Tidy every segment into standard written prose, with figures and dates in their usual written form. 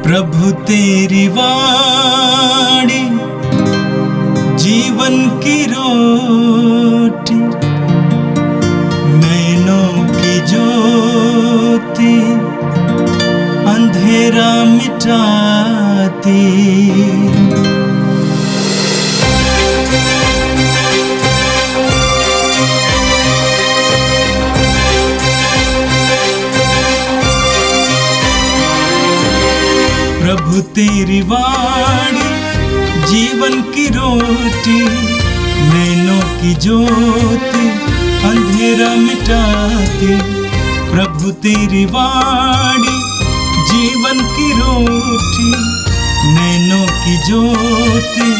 प्रभु तेरी वाणी जीवन की रोटी, नैनों की ज्योति अंधेरा मिटाती। प्रभु तेरी वाणी जीवन की रोटी, नैनों की ज्योति अंधेरा मिटाती। प्रभु तेरी वाणी जीवन की रोटी, नैनों की ज्योति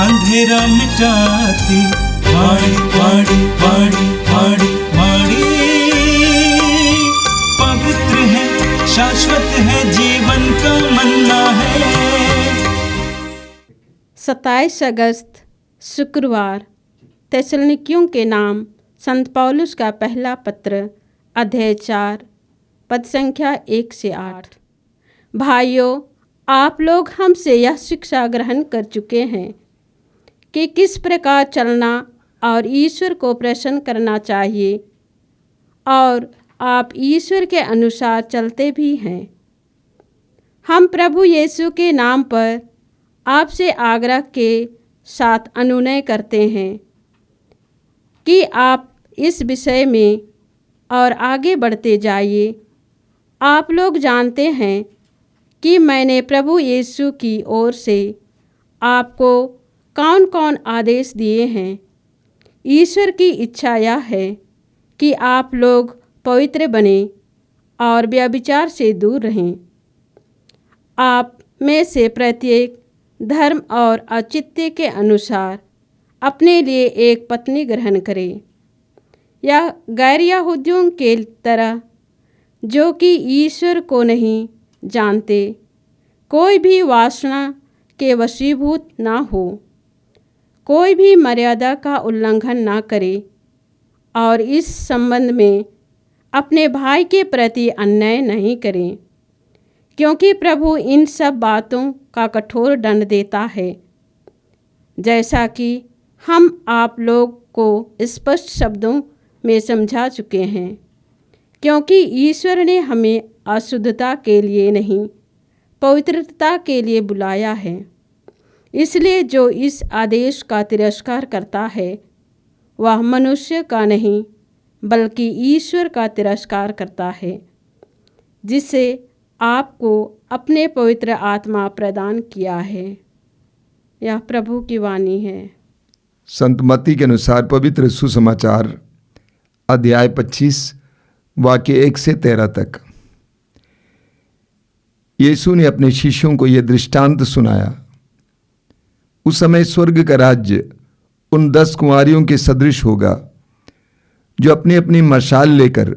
अंधेरा मिटाती। वाणी वाणी वाणी वाणी वाणी पवित्र है, शाश्वत है, जीवन का मन्ना है। 27 अगस्त शुक्रवार। थिस्सलुनीकियों के नाम संत पौलुस का पहला पत्र, अध्याय 4, पद संख्या 1 से 8। भाइयों, आप लोग हमसे यह शिक्षा ग्रहण कर चुके हैं कि किस प्रकार चलना और ईश्वर को प्रसन्न करना चाहिए, और आप ईश्वर के अनुसार चलते भी हैं। हम प्रभु यीशु के नाम पर आपसे आग्रह के साथ अनुनय करते हैं कि आप इस विषय में और आगे बढ़ते जाइए। आप लोग जानते हैं कि मैंने प्रभु यीशु की ओर से आपको कौन कौन आदेश दिए हैं। ईश्वर की इच्छा यह है कि आप लोग पवित्र बने और व्यभिचार से दूर रहें। आप में से प्रत्येक धर्म और औचित्य के अनुसार अपने लिए एक पत्नी ग्रहण करे, यह गैर यहूदियों के तरह जो कि ईश्वर को नहीं जानते, कोई भी वासना के वशीभूत ना हो, कोई भी मर्यादा का उल्लंघन ना करे, और इस संबंध में अपने भाई के प्रति अन्याय नहीं करें, क्योंकि प्रभु इन सब बातों का कठोर दंड देता है, जैसा कि हम आप लोग को स्पष्ट शब्दों में समझा चुके हैं। क्योंकि ईश्वर ने हमें अशुद्धता के लिए नहीं, पवित्रता के लिए बुलाया है। इसलिए जो इस आदेश का तिरस्कार करता है, वह मनुष्य का नहीं बल्कि ईश्वर का तिरस्कार करता है, जिसे आपको अपने पवित्र आत्मा प्रदान किया है। यह प्रभु की वाणी है। संत मत्ती के अनुसार पवित्र सुसमाचार, अध्याय 25, वाक्य 1 से 13 तक। यीशु ने अपने शिष्यों को यह दृष्टांत सुनाया। उस समय स्वर्ग का राज्य उन 10 कुंवारियों के सदृश होगा, जो अपनी अपनी मशाल लेकर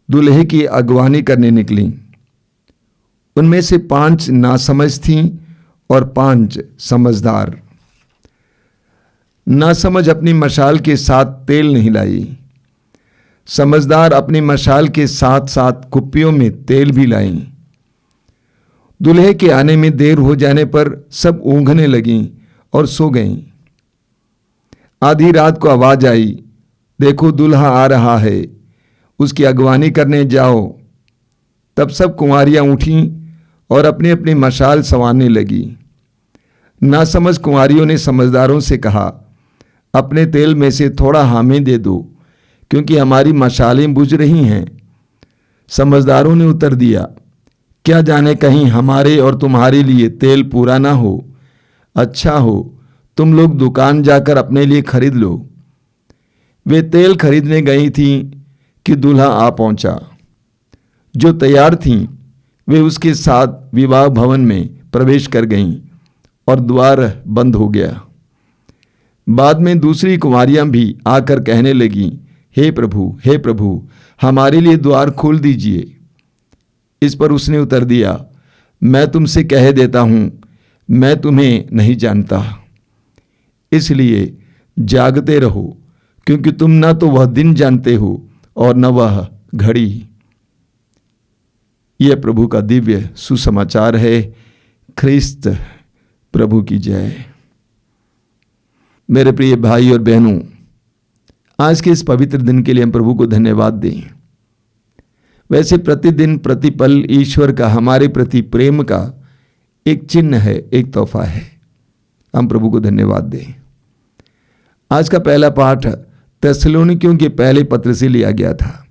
दूल्हे की अगवानी करने निकलीं। उनमें से 5 नासमझ थीं और 5 समझदार। नासमझ अपनी मशाल के साथ तेल नहीं लाई, समझदार अपनी मशाल के साथ साथ कुप्पियों में तेल भी लाईं। दूल्हे के आने में देर हो जाने पर सब ऊँघने लगीं और सो गईं। आधी रात को आवाज आई, देखो दूल्हा आ रहा है, उसकी अगवानी करने जाओ। तब सब कुंवारियां उठीं और अपनी अपनी मशाल संवारने लगी। नासमझ कुंवारियों ने समझदारों से कहा, अपने तेल में से थोड़ा हमें दे दो, क्योंकि हमारी मशालें बुझ रही हैं। समझदारों ने उत्तर दिया, क्या जाने कहीं हमारे और तुम्हारे लिए तेल पूरा ना हो। अच्छा हो, तुम लोग दुकान जाकर अपने लिए खरीद लो। वे तेल खरीदने गई थीं कि दूल्हा आ पहुंचा। जो तैयार थीं वे उसके साथ विवाह भवन में प्रवेश कर गईं और द्वार बंद हो गया। बाद में दूसरी कुंवारियां भी आकर कहने लगीं, हे प्रभु, हमारे लिए द्वार खोल दीजिए। इस पर उसने उत्तर दिया, मैं तुमसे कह देता हूं, मैं तुम्हें नहीं जानता। इसलिए जागते रहो, क्योंकि तुम न तो वह दिन जानते हो और न वह घड़ी। यह प्रभु का दिव्य सुसमाचार है। ख्रिस्त प्रभु की जय। मेरे प्रिय भाई और बहनों, आज के इस पवित्र दिन के लिए हम प्रभु को धन्यवाद दें। वैसे प्रतिदिन प्रतिपल ईश्वर का हमारे प्रति प्रेम का एक चिन्ह है, एक तोहफा है। हम प्रभु को धन्यवाद दें। आज का पहला पाठ थिस्सलुनीकियों के पहले पत्र से लिया गया था।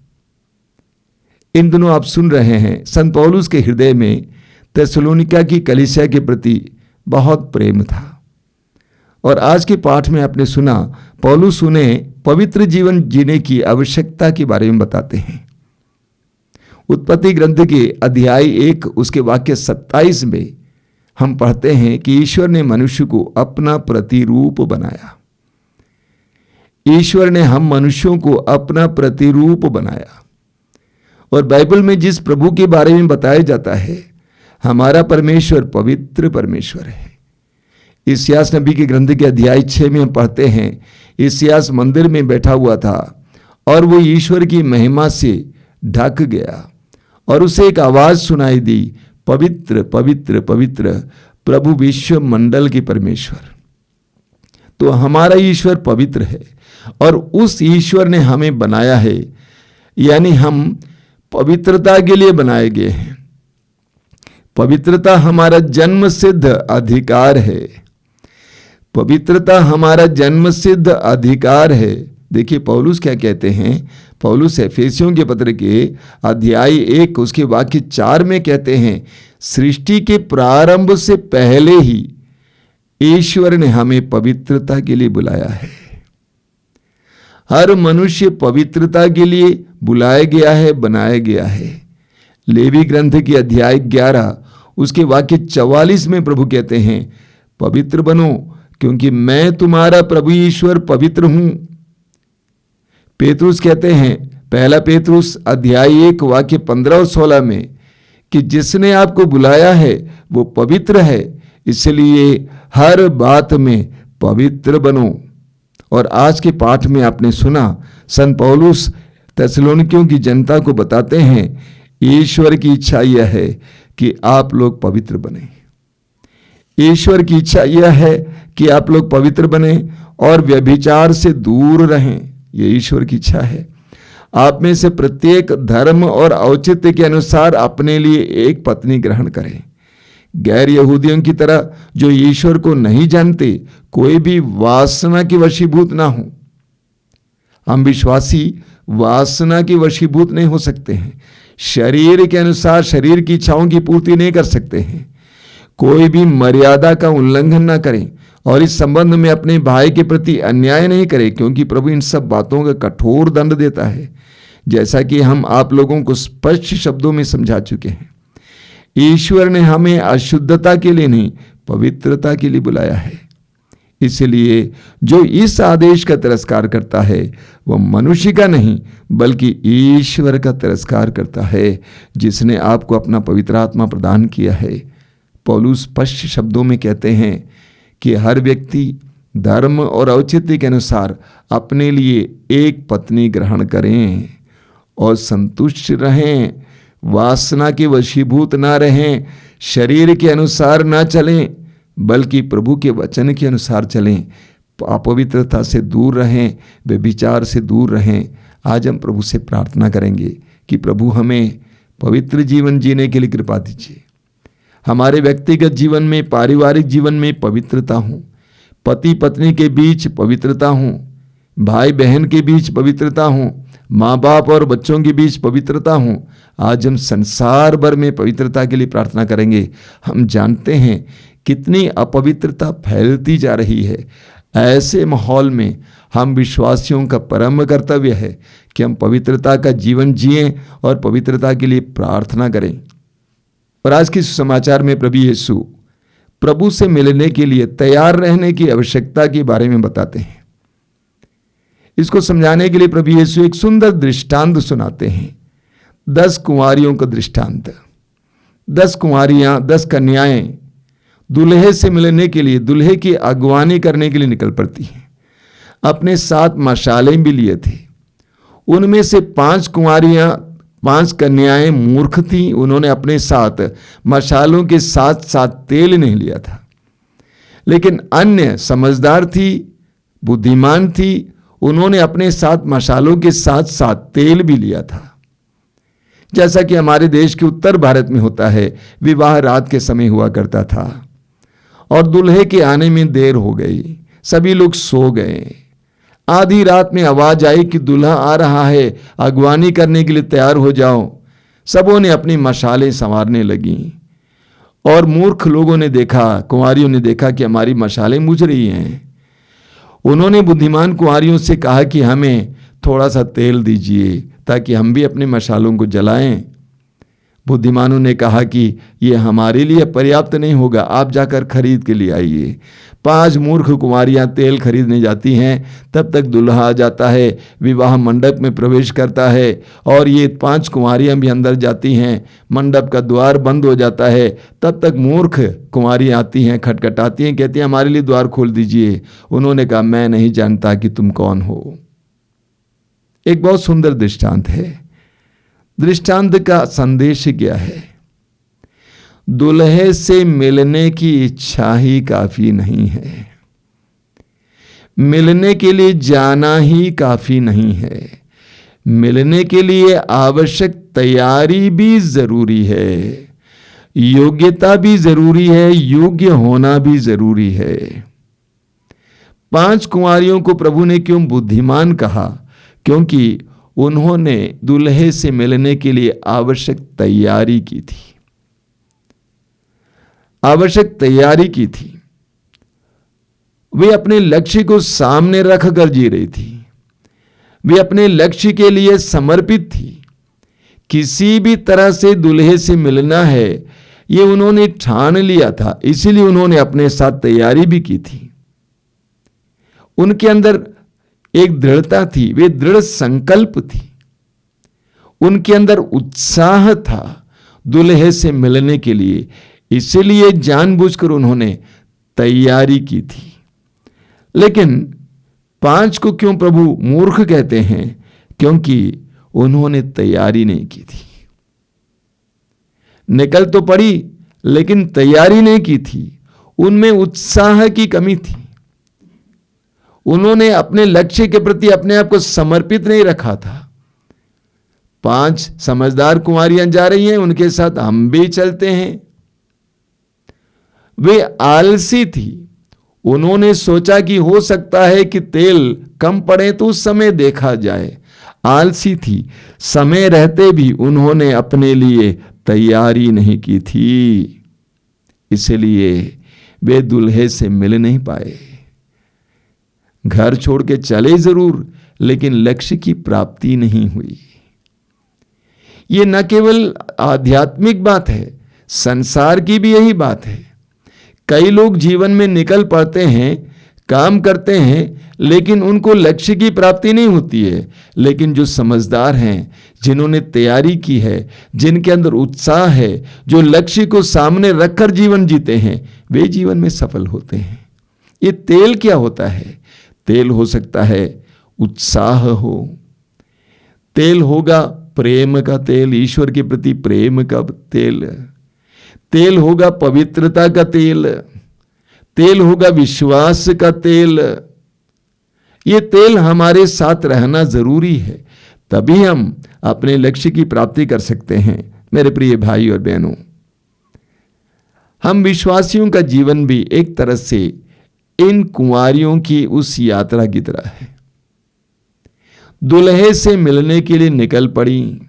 इन दिनों आप सुन रहे हैं संत पौलुस के हृदय में थिस्सलुनीकिया की कलीसिया के प्रति बहुत प्रेम था। और आज के पाठ में आपने सुना पौलुस उन्हें पवित्र जीवन जीने की आवश्यकता के बारे में बताते हैं। उत्पत्ति ग्रंथ के अध्याय 1 उसके वाक्य 27 में हम पढ़ते हैं कि ईश्वर ने मनुष्य को अपना प्रतिरूप बनाया। ईश्वर ने हम मनुष्यों को अपना प्रतिरूप बनाया। और बाइबल में जिस प्रभु के बारे में बताया जाता है, हमारा परमेश्वर पवित्र परमेश्वर है। इस्यास नबी के ग्रंथ के अध्याय 6 में हम पढ़ते हैं, इस्यास मंदिर में बैठा हुआ था और वो ईश्वर की महिमा से ढक गया और उसे एक आवाज सुनाई दी, पवित्र पवित्र पवित्र प्रभु विश्व मंडल के परमेश्वर। तो हमारा ईश्वर पवित्र है और उस ईश्वर ने हमें बनाया है, यानी हम पवित्रता के लिए बनाए गए हैं। पवित्रता हमारा जन्म सिद्ध अधिकार है। पवित्रता हमारा जन्म सिद्ध अधिकार है। देखिए पौलुस क्या कहते हैं। पौलुस एफेसियों के पत्र के अध्याय 1 उसके वाक्य 4 में कहते हैं, सृष्टि के प्रारंभ से पहले ही ईश्वर ने हमें पवित्रता के लिए बुलाया है। हर मनुष्य पवित्रता के लिए बुलाया गया है, बनाया गया है। लेवी ग्रंथ के अध्याय 11 उसके वाक्य 44 में प्रभु कहते हैं, पवित्र बनो क्योंकि मैं तुम्हारा प्रभु ईश्वर पवित्र हूं। पेतरुस कहते हैं, पहला पेतरुस अध्याय 1 वाक्य 15 और 16 में कि जिसने आपको बुलाया है वो पवित्र है, इसलिए हर बात में पवित्र बनो। और आज के पाठ में आपने सुना संत पौलुस थिस्सलुनीकियों की जनता को बताते हैं, ईश्वर की इच्छा यह है कि आप लोग पवित्र बने। ईश्वर की इच्छा यह है कि आप लोग पवित्र बने और व्यभिचार से दूर रहें। यह ईश्वर की इच्छा है। आप में से प्रत्येक धर्म और औचित्य के अनुसार अपने लिए एक पत्नी ग्रहण करें। गैर यहूदियों की तरह जो ईश्वर को नहीं जानते कोई भी वासना के वशीभूत ना हो। हम विश्वासी वासना के वशीभूत नहीं हो सकते हैं। शरीर के अनुसार शरीर की इच्छाओं की पूर्ति नहीं कर सकते हैं। कोई भी मर्यादा का उल्लंघन ना करें और इस संबंध में अपने भाई के प्रति अन्याय नहीं करें, क्योंकि प्रभु इन सब बातों का कठोर दंड देता है, जैसा कि हम आप लोगों को स्पष्ट शब्दों में समझा चुके हैं। ईश्वर ने हमें अशुद्धता के लिए नहीं, पवित्रता के लिए बुलाया है। इसलिए जो इस आदेश का तिरस्कार करता है वह मनुष्य का नहीं बल्कि ईश्वर का तिरस्कार करता है, जिसने आपको अपना पवित्र आत्मा प्रदान किया है। पौलुस स्पष्ट शब्दों में कहते हैं कि हर व्यक्ति धर्म और औचित्य के अनुसार अपने लिए एक पत्नी ग्रहण करें और संतुष्ट रहें, वासना के वशीभूत ना रहें, शरीर के अनुसार ना चलें बल्कि प्रभु के वचन के अनुसार चलें, अपवित्रता से दूर रहें, व्यभिचार से दूर रहें। आज हम प्रभु से प्रार्थना करेंगे कि प्रभु हमें पवित्र जीवन जीने के लिए कृपा दीजिए। हमारे व्यक्तिगत जीवन में, पारिवारिक जीवन में पवित्रता हो, पति पत्नी के बीच पवित्रता हो, भाई बहन के बीच पवित्रता हो, माँ बाप और बच्चों के बीच पवित्रता हो। आज हम संसार भर में पवित्रता के लिए प्रार्थना करेंगे। हम जानते हैं कितनी अपवित्रता फैलती जा रही है। ऐसे माहौल में हम विश्वासियों का परम कर्तव्य है कि हम पवित्रता का जीवन जिएं और पवित्रता के लिए प्रार्थना करें। और आज के सुसमाचार में प्रभु यीशु प्रभु से मिलने के लिए तैयार रहने की आवश्यकता के बारे में बताते हैं। इसको समझाने के लिए प्रभु यीशु एक सुंदर दृष्टांत सुनाते हैं। 10 कुंवारियों का दृष्टांत। 10 कुंवारियां, 10 कन्याएं दूल्हे से मिलने के लिए, दूल्हे की अगवानी करने के लिए निकल पड़ती हैं। अपने साथ मशालें भी लिए थे। उनमें से 5 कुंवारियां 5 कन्याएं मूर्ख थीं, उन्होंने अपने साथ मशालों के साथ साथ तेल नहीं लिया था। लेकिन अन्य समझदार थी, बुद्धिमान थी, उन्होंने अपने साथ मशालों के साथ साथ तेल भी लिया था। जैसा कि हमारे देश के उत्तर भारत में होता है, विवाह रात के समय हुआ करता था और दूल्हे के आने में देर हो गई, सभी लोग सो गए। आधी रात में आवाज आई कि दूल्हा आ रहा है, अगवानी करने के लिए तैयार हो जाओ। सबों ने अपनी मशालें संवारने लगी और मूर्ख लोगों ने देखा, कुंवारियों ने देखा कि हमारी मशालें बुझ रही हैं। उन्होंने बुद्धिमान कुंवारियों से कहा कि हमें थोड़ा सा तेल दीजिए ताकि हम भी अपने मशालों को जलाएं। बुद्धिमानों ने कहा कि ये हमारे लिए पर्याप्त नहीं होगा, आप जाकर खरीद के लिए आइए। 5 मूर्ख कुंवारियां तेल खरीदने जाती हैं, तब तक दूल्हा आ जाता है, विवाह मंडप में प्रवेश करता है और ये 5 कुंवारियां भी अंदर जाती हैं। मंडप का द्वार बंद हो जाता है, तब तक मूर्ख कुंवारियां आती हैं, खटखटाती हैं, कहती हैं हमारे लिए द्वार खोल दीजिए। उन्होंने कहा मैं नहीं जानता कि तुम कौन हो। एक बहुत सुंदर दृष्टांत है। दृष्टांत का संदेश क्या है? दूल्हे से मिलने की इच्छा ही काफी नहीं है, मिलने के लिए जाना ही काफी नहीं है, मिलने के लिए आवश्यक तैयारी भी जरूरी है, योग्यता भी जरूरी है, योग्य होना भी जरूरी है। 5 कुंवारियों को प्रभु ने क्यों बुद्धिमान कहा? क्योंकि उन्होंने दूल्हे से मिलने के लिए आवश्यक तैयारी की थी, आवश्यक तैयारी की थी। वे अपने लक्ष्य को सामने रखकर जी रही थी, वे अपने लक्ष्य के लिए समर्पित थी। किसी भी तरह से दूल्हे से मिलना है ये उन्होंने ठान लिया था, इसीलिए उन्होंने अपने साथ तैयारी भी की थी। उनके अंदर एक दृढ़ता थी, वे दृढ़ संकल्प थी, उनके अंदर उत्साह था दूल्हे से मिलने के लिए, इसलिए जानबूझकर उन्होंने तैयारी की थी। लेकिन 5 को क्यों प्रभु मूर्ख कहते हैं? क्योंकि उन्होंने तैयारी नहीं की थी। निकल तो पड़ी लेकिन तैयारी नहीं की थी, उनमें उत्साह की कमी थी। उन्होंने अपने लक्ष्य के प्रति अपने आप को समर्पित नहीं रखा था। 5 समझदार कुंवारियां जा रही हैं, उनके साथ हम भी चलते हैं। वे आलसी थी, उन्होंने सोचा कि हो सकता है कि तेल कम पड़े तो उस समय देखा जाए। आलसी थी, समय रहते भी उन्होंने अपने लिए तैयारी नहीं की थी, इसलिए वे दूल्हे से मिल नहीं पाए। घर छोड़ के चले जरूर, लेकिन लक्ष्य की प्राप्ति नहीं हुई। ये न केवल आध्यात्मिक बात है, संसार की भी यही बात है। कई लोग जीवन में निकल पड़ते हैं, काम करते हैं, लेकिन उनको लक्ष्य की प्राप्ति नहीं होती है। लेकिन जो समझदार हैं, जिन्होंने तैयारी की है, जिनके अंदर उत्साह है, जो लक्ष्य को सामने रखकर जीवन जीते हैं, वे जीवन में सफल होते हैं। ये तेल क्या होता है? तेल हो सकता है उत्साह हो, तेल होगा प्रेम का तेल, ईश्वर के प्रति प्रेम का तेल, तेल होगा पवित्रता का तेल, तेल होगा विश्वास का तेल। ये तेल हमारे साथ रहना जरूरी है, तभी हम अपने लक्ष्य की प्राप्ति कर सकते हैं। मेरे प्रिय भाई और बहनों, हम विश्वासियों का जीवन भी एक तरह से इन कुंवारियों की उस यात्रा की तरह है। दुल्हे से मिलने के लिए निकल पड़ी,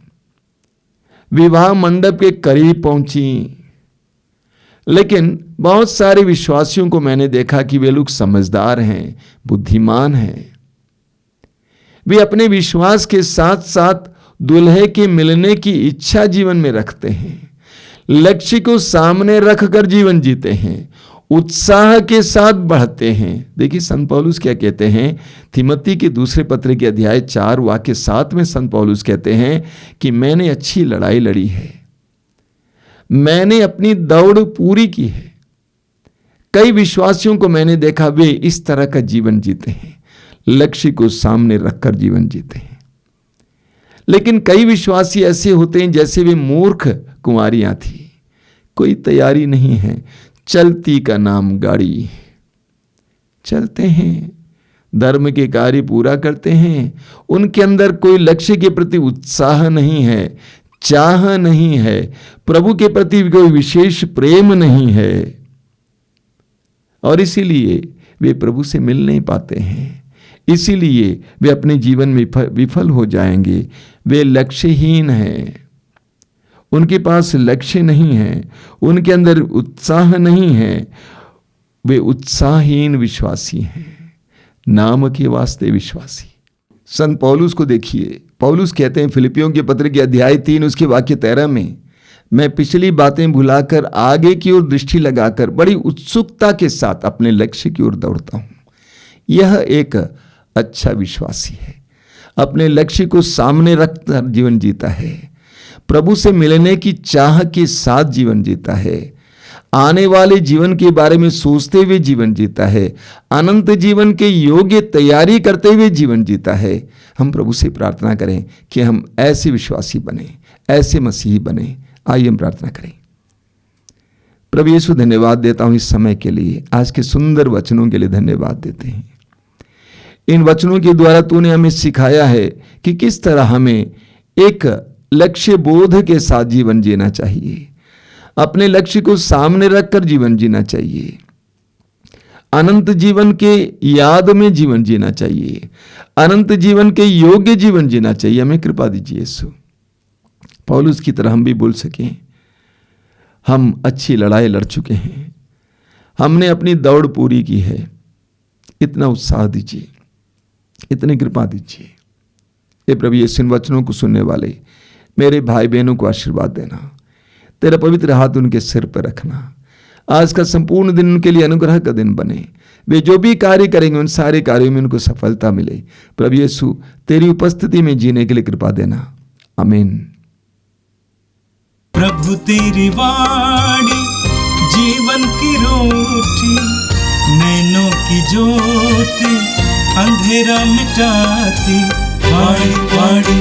विवाह मंडप के करीब पहुंची, लेकिन बहुत सारे विश्वासियों को मैंने देखा कि वे लोग समझदार हैं, बुद्धिमान हैं। वे अपने विश्वास के साथ साथ दुल्हे के मिलने की इच्छा जीवन में रखते हैं, लक्ष्य को सामने रखकर जीवन जीते हैं, उत्साह के साथ बढ़ते हैं। देखिए संत पौलुस क्या कहते हैं, थिमोथी के दूसरे पत्र के अध्याय 4 वाक्य 7 में संत पौलुस कहते हैं कि मैंने अच्छी लड़ाई लड़ी है, मैंने अपनी दौड़ पूरी की है। कई विश्वासियों को मैंने देखा, वे इस तरह का जीवन जीते हैं, लक्ष्य को सामने रखकर जीवन जीते हैं। लेकिन कई विश्वासी ऐसे होते हैं जैसे वे मूर्ख कुंवारियां थी, कोई तैयारी नहीं है, चलती का नाम गाड़ी, चलते हैं, धर्म के कार्य पूरा करते हैं, उनके अंदर कोई लक्ष्य के प्रति उत्साह नहीं है, चाह नहीं है, प्रभु के प्रति कोई विशेष प्रेम नहीं है, और इसीलिए वे प्रभु से मिल नहीं पाते हैं, इसीलिए वे अपने जीवन में विफल हो जाएंगे। वे लक्ष्यहीन हैं, उनके पास लक्ष्य नहीं है, उनके अंदर उत्साह नहीं है, वे उत्साहहीन विश्वासी हैं, नाम के वास्ते विश्वासी। संत पौलुस को देखिए, पौलुस कहते हैं फिलिपियों के पत्र के अध्याय 3 उसके वाक्य 13 में, मैं पिछली बातें भुलाकर आगे की ओर दृष्टि लगाकर बड़ी उत्सुकता के साथ अपने लक्ष्य की ओर दौड़ता हूं। यह एक अच्छा विश्वासी है, अपने लक्ष्य को सामने रखकर जीवन जीता है, प्रभु से मिलने की चाह के साथ जीवन जीता है, आने वाले जीवन के बारे में सोचते हुए जीवन जीता है, अनंत जीवन के योग्य तैयारी करते हुए जीवन जीता है। हम प्रभु से प्रार्थना करें कि हम ऐसे विश्वासी बने, ऐसे मसीही बने। आइए हम प्रार्थना करें। प्रभु यीशु, धन्यवाद देता हूं इस समय के लिए, आज के सुंदर वचनों के लिए धन्यवाद देते हैं। इन वचनों के द्वारा तूने हमें सिखाया है कि किस तरह हमें एक लक्ष्य बोध के साथ जीवन जीना चाहिए, अपने लक्ष्य को सामने रखकर जीवन जीना चाहिए, अनंत जीवन के याद में जीवन जीना चाहिए, अनंत जीवन के योग्य जीवन जीना चाहिए। हमें कृपा दीजिए यीशु, पौलुस की तरह हम भी बोल सकें, हम अच्छी लड़ाई लड़ चुके हैं, हमने अपनी दौड़ पूरी की है। इतना उत्साह दीजिए, इतनी कृपा दीजिए। ये प्रभु यीशु, इन वचनों को सुनने वाले मेरे भाई बहनों को आशीर्वाद देना, तेरा पवित्र हाथ उनके सिर पर रखना। आज का संपूर्ण दिन उनके लिए अनुग्रह का दिन बने, वे जो भी कार्य करेंगे उन सारे कार्यों में उनको सफलता मिले। प्रभु यीशु, तेरी उपस्थिति में जीने के लिए कृपा देना। आमीन। प्रभु तेरी वाणी जीवन की रोटी, नैनों की ज्योति अंधेरा मिटाती, वाणी वाणी